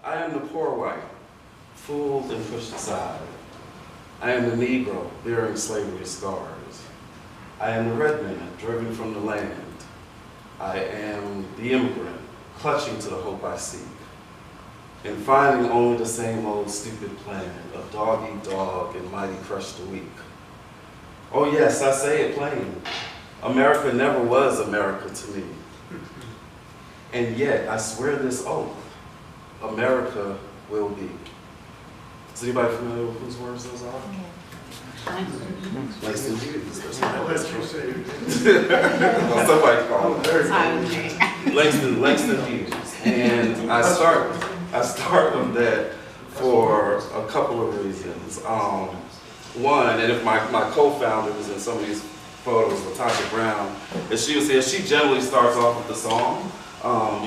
I am the poor white, fooled and pushed aside. I am the Negro, bearing slavery's scars. I am the red man, driven from the land. I am the immigrant, clutching to the hope I seek, and finding only the same old stupid plan of dog eat dog and mighty crush the weak. Oh yes, I say it plain. America never was America to me. And yet, I swear this oath, America will be. Is anybody familiar with whose words those are? Langston Hughes. That's right. Somebody called him. Langston Hughes. And I start with that for a couple of reasons. One, and if my co-founders in some of these photos, Latasha Brown, if she was here, she generally starts off with the song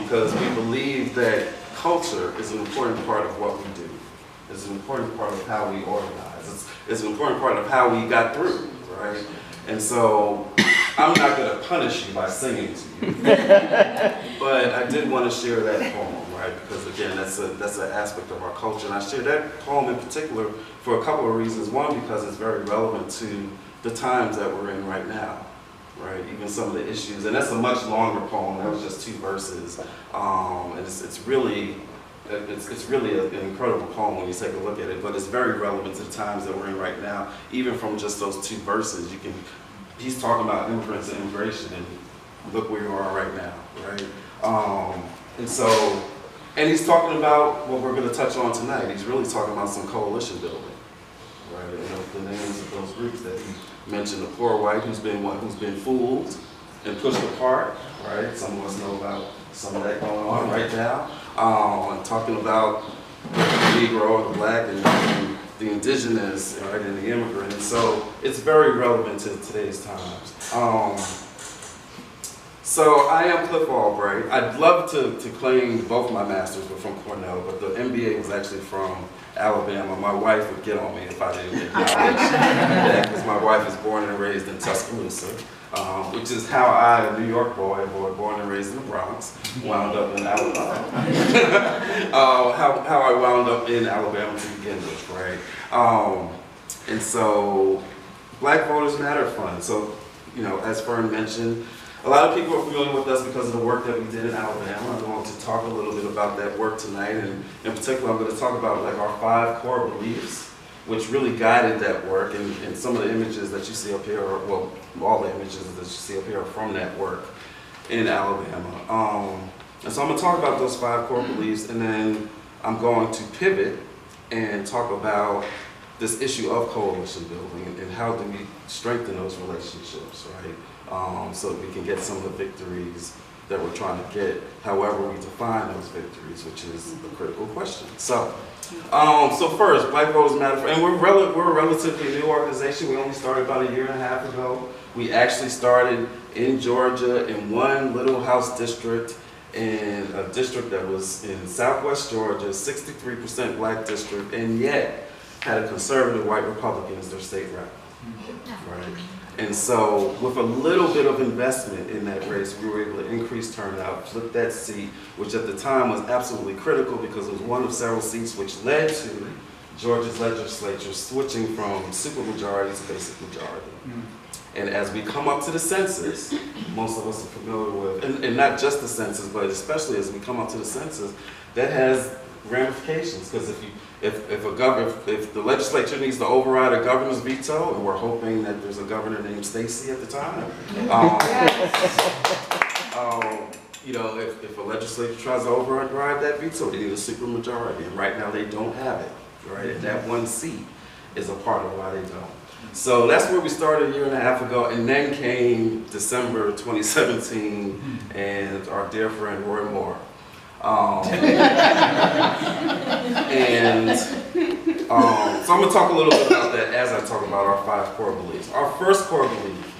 because we believe that culture is an important part of what we do. It's an important part of how we organize. It's an important part of how we got through, right? And so I'm not going to punish you by singing to you, but I did want to share that poem, right? Because again, that's an aspect of our culture, and I share that poem in particular for a couple of reasons. One, because it's very relevant to the times that we're in right now, right? Even some of the issues, and that's a much longer poem. That was just 2 verses, and it's really an incredible poem when you take a look at it. But it's very relevant to the times that we're in right now. Even from just those 2 verses, he's talking about immigrants and immigration, and look where you are right now, right? And he's talking about what we're going to touch on tonight. He's really talking about some coalition building. Right, and the names of those groups that he mentioned, the poor white who's been fooled and pushed apart, right? Some of us know about some of that going on right now. And talking about the Negro, the black, and the indigenous, right, and the immigrant. And so it's very relevant to today's times. So I am Cliff Albright. I'd love to claim both my masters were from Cornell, but the MBA was actually from Alabama. My wife would get on me if I didn't acknowledge that, because my wife is born and raised in Tuscaloosa, which is how I, a New York boy born and raised in the Bronx, wound up in Alabama. How I wound up in Alabama to begin with, right? And so, Black Voters Matter Fund. So, as Fern mentioned, a lot of people are familiar with us because of the work that we did in Alabama. I'm going to talk a little bit about that work tonight, and in particular, I'm going to talk about like our 5 core beliefs, which really guided that work, and some of the images that you see up here, well, all the images that you see up here are from that work in Alabama. And so I'm going to talk about those 5 core beliefs, and then I'm going to pivot and talk about this issue of coalition building and how do we strengthen those relationships, right? So that we can get some of the victories that we're trying to get, however we define those victories, which is a critical question. So first, Black Voters Matter, and we're a relatively new organization. We only started about 1.5 years ago. We actually started in Georgia in one little house district, in a district that was in Southwest Georgia, 63% black district, and yet had a conservative white Republican as their state rep, right? And so with a little bit of investment in that race, we were able to increase turnout, flip that seat, which at the time was absolutely critical because it was one of several seats which led to Georgia's legislature switching from supermajority to basic majority. And as we come up to the census, most of us are familiar with, and not just the census, but especially as we come up to the census, that has ramifications, because if the legislature needs to override a governor's veto, and we're hoping that there's a governor named Stacey at the time, if a legislature tries to override that veto, they need a supermajority, and right now they don't have it, right? And that one seat is a part of why they don't. So that's where we started 1.5 years ago, and then came December 2017, and our dear friend Roy Moore. So I'm going to talk a little bit about that as I talk about our 5 core beliefs. Our first core belief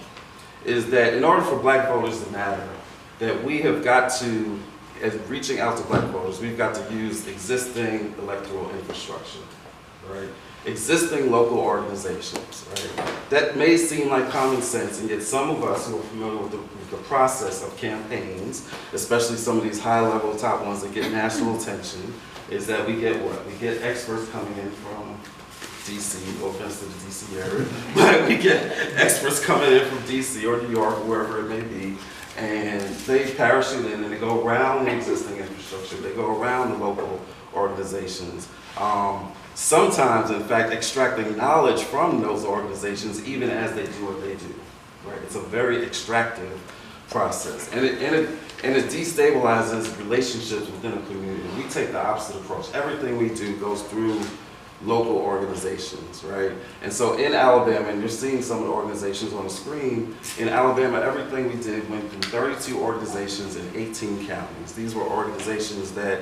is that in order for black voters to matter, that we have got to, as reaching out to black voters, we've got to use existing electoral infrastructure. right? Existing local organizations, right? That may seem like common sense, and yet some of us who are familiar with the process of campaigns, especially some of these high-level top ones that get national attention, is that we get what? We get experts coming in from DC, no offense to the DC area, but we get experts coming in from DC or New York, or wherever it may be, and they parachute in and they go around the existing infrastructure, they go around the local organizations. Sometimes, in fact, extracting knowledge from those organizations even as they do what they do, right? It's a very extractive process, and it destabilizes relationships within a community. We take the opposite approach. Everything we do goes through local organizations, right? And so in Alabama, and you're seeing some of the organizations on the screen, in Alabama, everything we did went through 32 organizations in 18 counties. These were organizations that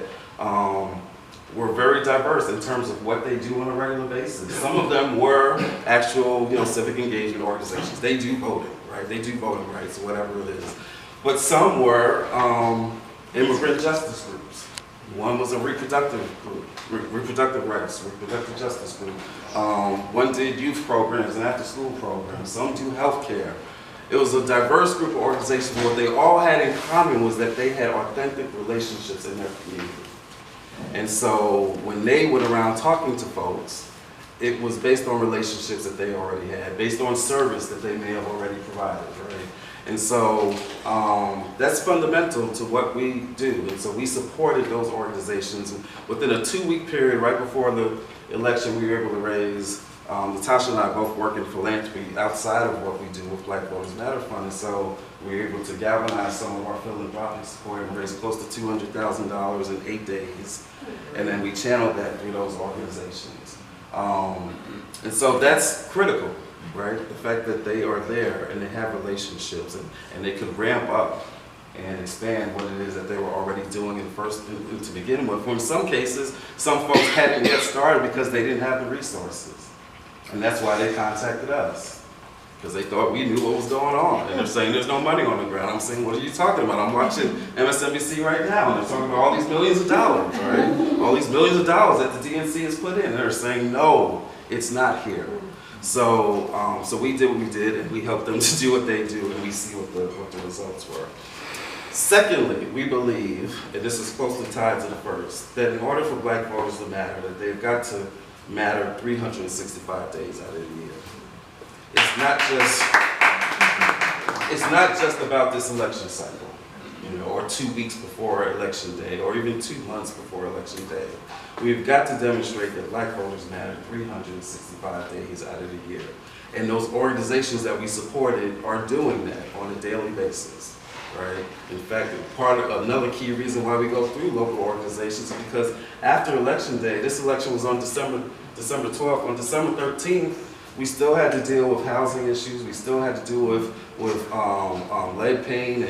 were very diverse in terms of what they do on a regular basis. Some of them were actual, civic engagement organizations. They do voting, right? They do voting rights, or whatever it is. But some were immigrant justice groups. One was a reproductive group, reproductive rights, reproductive justice group. One did youth programs and after-school programs. Some do healthcare. It was a diverse group of organizations. What they all had in common was that they had authentic relationships in their community. And so when they went around talking to folks, it was based on relationships that they already had, based on service that they may have already provided, right? And so that's fundamental to what we do. And so we supported those organizations. Within a 2-week period, right before the election, we were able to raise, Natasha and I both work in philanthropy outside of what we do with Black Voters Matter Fund. And so we were able to galvanize some of our philanthropic support and raise close to $200,000 in 8 days. And then we channeled that through those organizations. And so that's critical, right? The fact that they are there and they have relationships and they could ramp up and expand what it is that they were already doing to begin with. In some cases, some folks hadn't yet started because they didn't have the resources. And that's why they contacted us, because they thought we knew what was going on. And they're saying there's no money on the ground. I'm saying, what are you talking about? I'm watching MSNBC right now, and they're talking about all these millions of dollars, right? All these millions of dollars that the DNC has put in. And they're saying, no, it's not here. So, so we did what we did, and we helped them to do what they do, and we see what the results were. Secondly, we believe, and this is closely tied to the first, that in order for Black voters to matter, that they've got to matter 365 days out of the year. It's not just about this election cycle, or 2 weeks before election day, or even 2 months before election day. We've got to demonstrate that Black voters matter 365 days out of the year. And those organizations that we supported are doing that on a daily basis, right? In fact, another key reason why we go through local organizations is because after election day, this election was on December 12th, on December 13th, we still had to deal with housing issues. We still had to deal with lead paint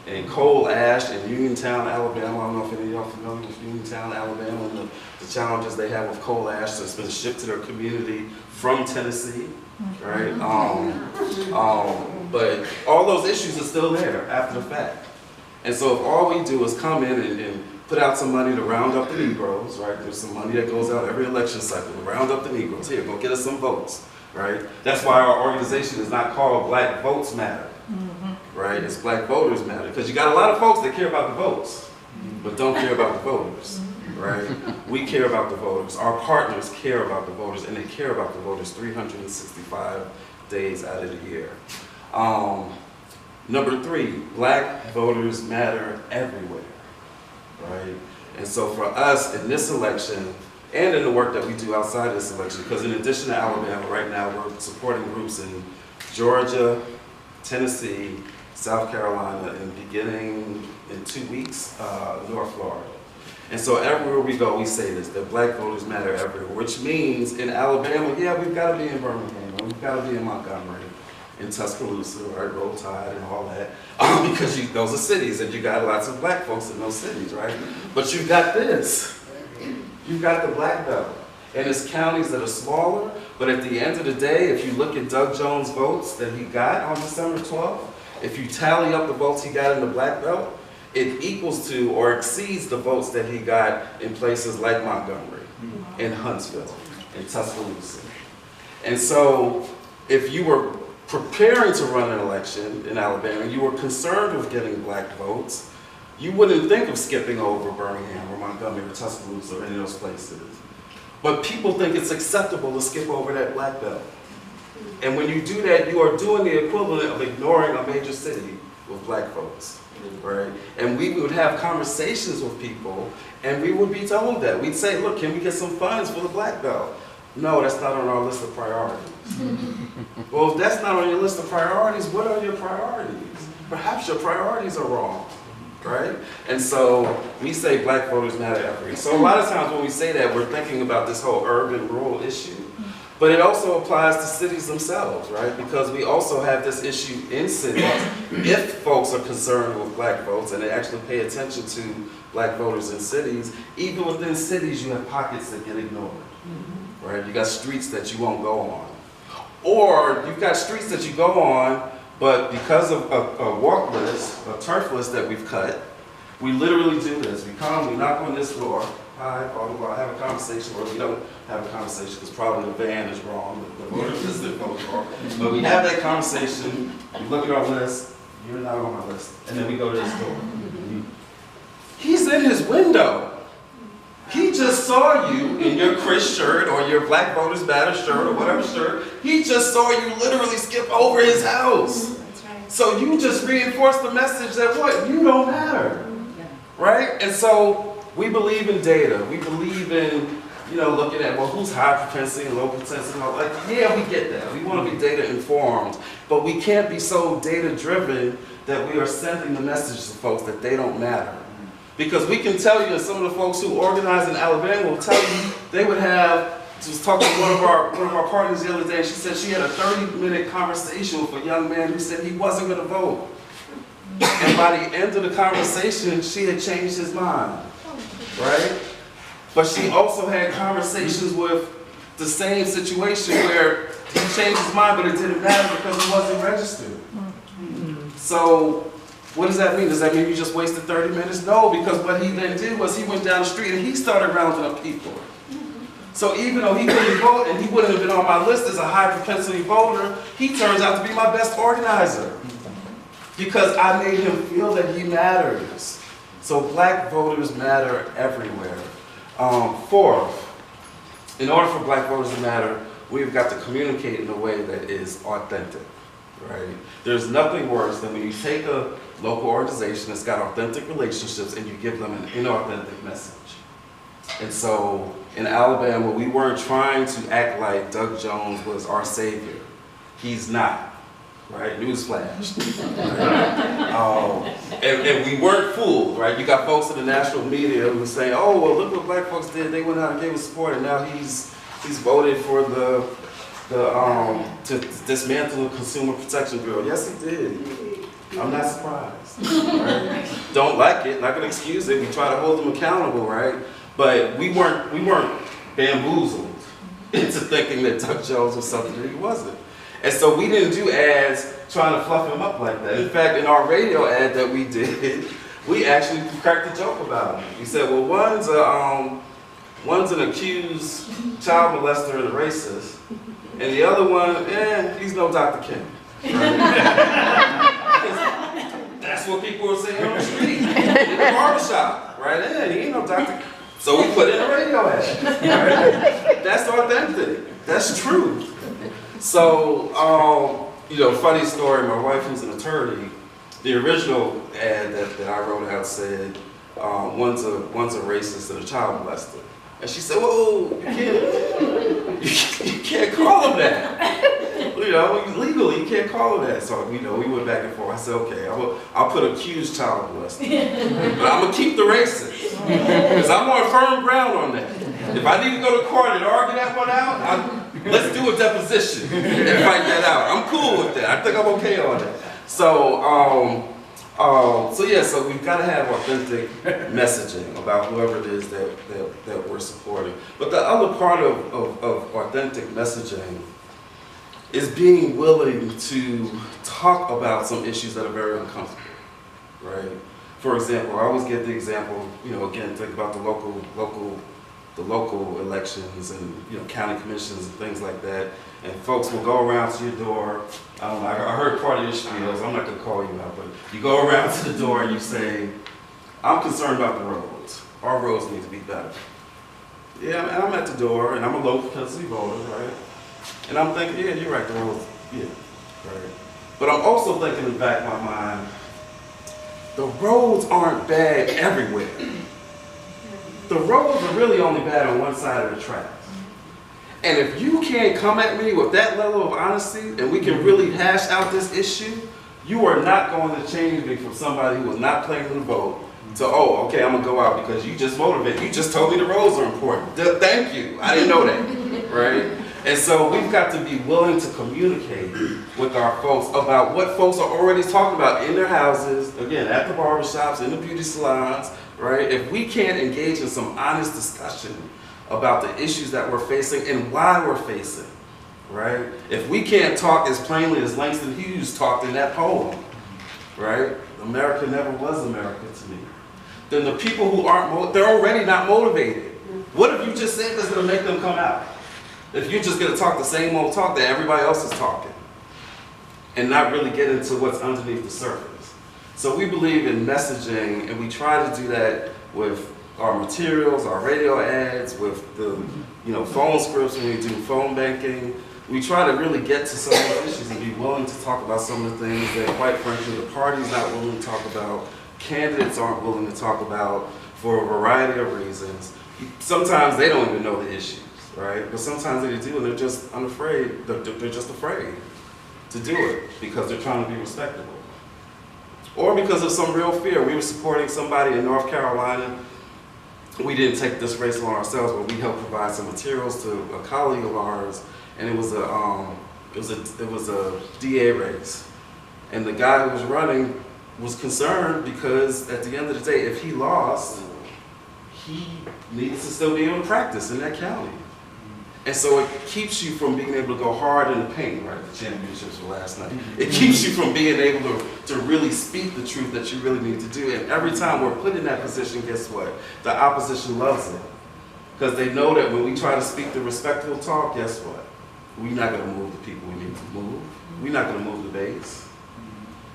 and coal ash in Uniontown, Alabama. I don't know if any of y'all are familiar with Uniontown, Alabama, and the challenges they have with coal ash that's been shipped to their community from Tennessee, right? But all those issues are still there after the fact. And so if all we do is come in and put out some money to round up the Negroes, right? There's some money that goes out every election cycle to round up the Negroes. Here, go get us some votes, right? That's why our organization is not called Black Votes Matter, right? It's Black Voters Matter, because you got a lot of folks that care about the votes, but don't care about the voters, right? We care about the voters. Our partners care about the voters, and they care about the voters 365 days out of the year. Number 3, Black voters matter everywhere. Right? And so for us in this election, and in the work that we do outside of this election, because in addition to Alabama, right now we're supporting groups in Georgia, Tennessee, South Carolina, and beginning in 2 weeks, North Florida. And so everywhere we go, we say this, that Black voters matter everywhere, which means in Alabama, yeah, we've got to be in Birmingham, we've got to be in Montgomery, in Tuscaloosa, right, Roll Tide and all that, because those are cities and you got lots of Black folks in those cities, right? But you've got this. You've got the Black Belt. And it's counties that are smaller, but at the end of the day, if you look at Doug Jones' votes that he got on December 12th, if you tally up the votes he got in the Black Belt, it equals to or exceeds the votes that he got in places like Montgomery and Huntsville in Tuscaloosa. And so if you were preparing to run an election in Alabama, you were concerned with getting black votes, you wouldn't think of skipping over Birmingham or Montgomery or Tuscaloosa or any of those places. But people think it's acceptable to skip over that black belt. And when you do that, you are doing the equivalent of ignoring a major city with black folks, right? And we would have conversations with people, and we would be told that. We'd say, look, can we get some funds for the black belt? No, that's not on our list of priorities. Well, if that's not on your list of priorities, what are your priorities? Perhaps your priorities are wrong, right? And so we say black voters matter everywhere. So a lot of times when we say that, we're thinking about this whole urban-rural issue. But it also applies to cities themselves, right? Because we also have this issue in cities. If folks are concerned with black votes and they actually pay attention to black voters in cities, even within cities you have pockets that get ignored, right? You got streets that you won't go on. Or you've got streets that you go on, but because of a walk list, a turf list that we've cut, we literally do this. We come, we knock on this door, hi, blah, blah, blah, have a conversation, or we don't have a conversation because probably the van is wrong, the voter list is wrong. But we have that conversation, we look at our list, you're not on my list, and then we go to this door. He's in his window. He just saw you in your Chris shirt or your Black Voters Matter shirt or whatever shirt. He just saw you literally skip over his house. That's right. So you just reinforced the message that what? You don't matter. Right? And so we believe in data. We believe in, looking at, well, who's high propensity and low propensity? Like, yeah, we get that. We want to be data informed. But we can't be so data driven that we are sending the message to folks that they don't matter. Because we can tell you that some of the folks who organize in Alabama will tell you they would have, just talking to one of our partners the other day, and she said she had a 30-minute conversation with a young man who said he wasn't going to vote. And by the end of the conversation, she had changed his mind, right? But she also had conversations with the same situation where he changed his mind, but it didn't matter because he wasn't registered. So, what does that mean? Does that mean you just wasted 30 minutes? No, because what he then did was he went down the street and he started rounding up people. So even though he couldn't vote and he wouldn't have been on my list as a high propensity voter, he turns out to be my best organizer. Because I made him feel that he matters. So black voters matter everywhere. Fourth, in order for black voters to matter, we've got to communicate in a way that is authentic, right? There's nothing worse than when you take a local organization that's got authentic relationships and you give them an inauthentic message. And so in Alabama, we weren't trying to act like Doug Jones was our savior. He's not, right? Newsflash. Right? And we weren't fooled, right? You got folks in the national media who were saying, oh, well, look what black folks did. They went out and gave us support, and now he's voted for to dismantle the Consumer Protection Bureau. Yes, he did. I'm not surprised. Right? Don't like it, not gonna excuse it. We try to hold them accountable, right? But we weren't bamboozled into thinking that Doug Jones was something that he wasn't. And so we didn't do ads trying to fluff him up like that. In fact, in our radio ad that we did, we actually cracked a joke about him. We said, well, one's an accused child molester and a racist, and the other one, he's no Dr. King. Right? That's what people were saying on the street, in the barbershop, right? He ain't no Dr. So we put in a radio ad. Right? That's authentic. That's true. So, funny story, my wife who's an attorney, the original ad that I wrote out said, one's a racist and a child molester. And she said, whoa, you can't call him that. Legally, you can't call him that. So, we went back and forth. I said, okay, I'll put accused child molester. But I'm going to keep the racist. Because I'm on firm ground on that. If I need to go to court and argue that one out, let's do a deposition and fight that out. I'm cool with that. I think I'm okay on that. So we've got to have authentic messaging about whoever it is that we're supporting. But the other part of authentic messaging is being willing to talk about some issues that are very uncomfortable, right? For example, I always give the example, again, think about the local the local elections and county commissions and things like that, and folks will go around to your door. I heard part of your spiel, so I'm not going to call you out, but you go around to the door and you say, I'm concerned about the roads. Our roads need to be better. Yeah, and I'm at the door, and I'm a local Tennessee voter, right? And I'm thinking, yeah, you're right, the roads, yeah, right. But I'm also thinking in the back of my mind, the roads aren't bad everywhere. The roads are really only bad on one side of the tracks. And if you can't come at me with that level of honesty and we can really hash out this issue, you are not going to change me from somebody who was not planning to vote to, oh, okay, I'm going to go out because you just motivated. You just told me the roads are important. Thank you. I didn't know that, right? And so we've got to be willing to communicate with our folks about what folks are already talking about in their houses, again, at the barbershops, in the beauty salons, right? If we can't engage in some honest discussion about the issues that we're facing and why we're facing, right? If we can't talk as plainly as Langston Hughes talked in that poem, right? America never was America to me. Then the people who aren't, they're already not motivated. What if you just said that's gonna make them come out? If you're just gonna talk the same old talk that everybody else is talking and not really get into what's underneath the surface. So we believe in messaging, and we try to do that with our materials, our radio ads, with the phone scripts when we do phone banking. We try to really get to some of those issues and be willing to talk about some of the things that, quite frankly, the party's not willing to talk about, candidates aren't willing to talk about for a variety of reasons. Sometimes they don't even know the issues, right? But sometimes they do, and they're just unafraid. They're just afraid to do it because they're trying to be respectable. Or because of some real fear. We were supporting somebody in North Carolina. We didn't take this race on ourselves, but we helped provide some materials to a colleague of ours, and it was a DA race. And the guy who was running was concerned because at the end of the day, if he lost, he needs to still be able to practice in that county. And so it keeps you from being able to go hard in the paint, right? The championships were last night. It keeps you from being able to really speak the truth that you really need to do. And every time we're put in that position, guess what? The opposition loves it. Because they know that when we try to speak the respectful talk, guess what? We're not going to move the people we need to move. We're not going to move the base,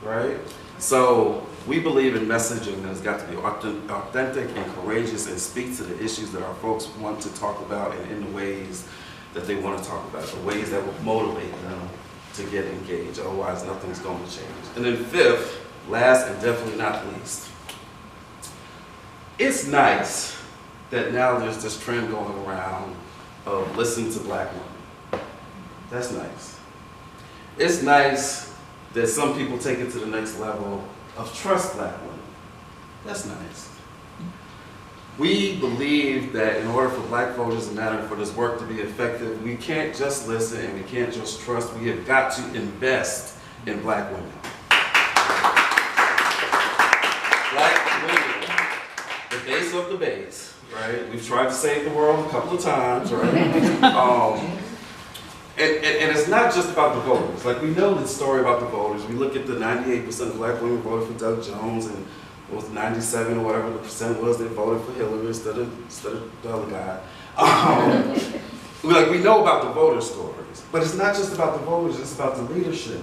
right? So we believe in messaging that has got to be authentic and courageous and speak to the issues that our folks want to talk about and in the ways that they want to talk about, the ways that will motivate them to get engaged. Otherwise, nothing's going to change. And then fifth, last and definitely not least, it's nice that now there's this trend going around of listening to black women. That's nice. It's nice that some people take it to the next level of trust black women. That's nice. We believe that in order for black voters and matter for this work to be effective, we can't just listen and we can't just trust. We have got to invest in black women. Black women, the base of the base, right? We've tried to save the world a couple of times, right? And it's not just about the voters. Like, we know the story about the voters. We look at the 98% of black women voted for Doug Jones, and it was 97 or whatever the percent was that voted for Hillary instead of the other guy. We know about the voter stories, but it's not just about the voters, it's about the leadership.